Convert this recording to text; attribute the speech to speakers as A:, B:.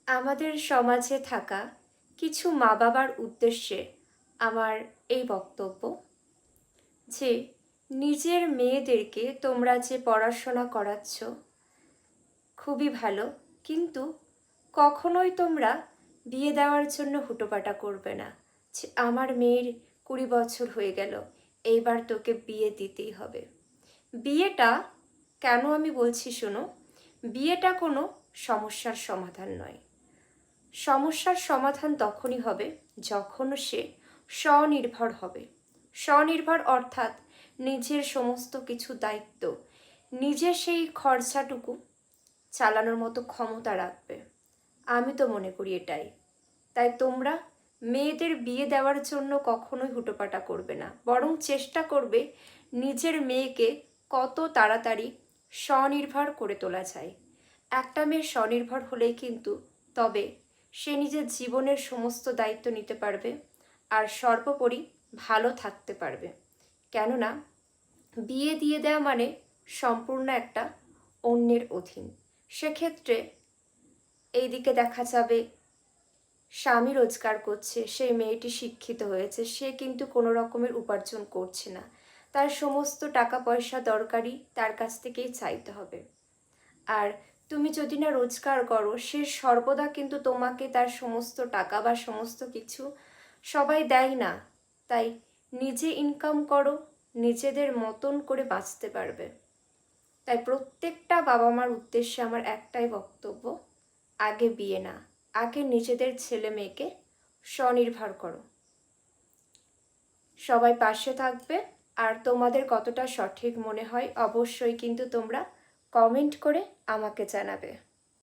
A: আমাদের সমাজে থাকা কিছু মা বাবার উদ্দেশ্যে আমার এই বক্তব্য যে নিজের মেয়েদেরকে তোমরা যে পড়াশোনা করাচ্ছ খুবই ভালো, কিন্তু কখনোই তোমরা বিয়ে দেওয়ার জন্য হুটোপাটা করবে না যে আমার মেয়ের 20 বছর হয়ে গেল, এইবার তোকে বিয়ে দিতেই হবে। বিয়েটা কেন আমি বলছি শোনো, বিয়েটা কোনো সমস্যার সমাধান নয়। সমস্যার সমাধান তখনই হবে যখন সে স্বনির্ভর হবে। স্বনির্ভর অর্থাৎ নিজের সমস্ত কিছু দায়িত্ব, নিজের সেই খরচাটুকু চালানোর মতো ক্ষমতা রাখবে। আমি তো মনে করি এটাই। তাই তোমরা মেয়েদের বিয়ে দেওয়ার জন্য কখনোই হুটোপাটা করবে না, বরং চেষ্টা করবে নিজের মেয়েকে কত তাড়াতাড়ি স্বনির্ভর করে তোলা যায়। একটা মেয়ে স্বনির্ভর হলেই কিন্তু তবে সে নিজের জীবনের সমস্ত দায়িত্ব নিতে পারবে আর সর্বোপরি ভালো থাকতে পারবে। কেননা বিয়ে দিয়ে দেওয়া মানে সম্পূর্ণ একটা অন্যের অধীন। সেক্ষেত্রে এইদিকে দেখা যাবে স্বামী রোজগার করছে, সেই মেয়েটি শিক্ষিত হয়েছে, সে কিন্তু কোনো রকমের উপার্জন করছে না, তার সমস্ত টাকা পয়সা দরকারি তার কাছ থেকেই চাইতে হবে। আর তুমি যদি না রোজগার করো, সে সর্বদা কিন্তু তোমাকে তার সমস্ত টাকা বা সমস্ত কিছু সবাই দেয় না। তাই নিজে ইনকাম করো, নিজেদের মতন করে বাঁচতে পারবে। তাই প্রত্যেকটা বাবা মার উদ্দেশ্যে আমার একটাই বক্তব্য, আগে বিয়ে না, আগে নিজেদের ছেলে মেয়েকে স্বনির্ভর করো। সবাই পাশে থাকবে। আর তোমাদের কতটা সঠিক মনে হয় অবশ্যই কিন্তু তোমরা কমেন্ট করে আমাকে জানাবে।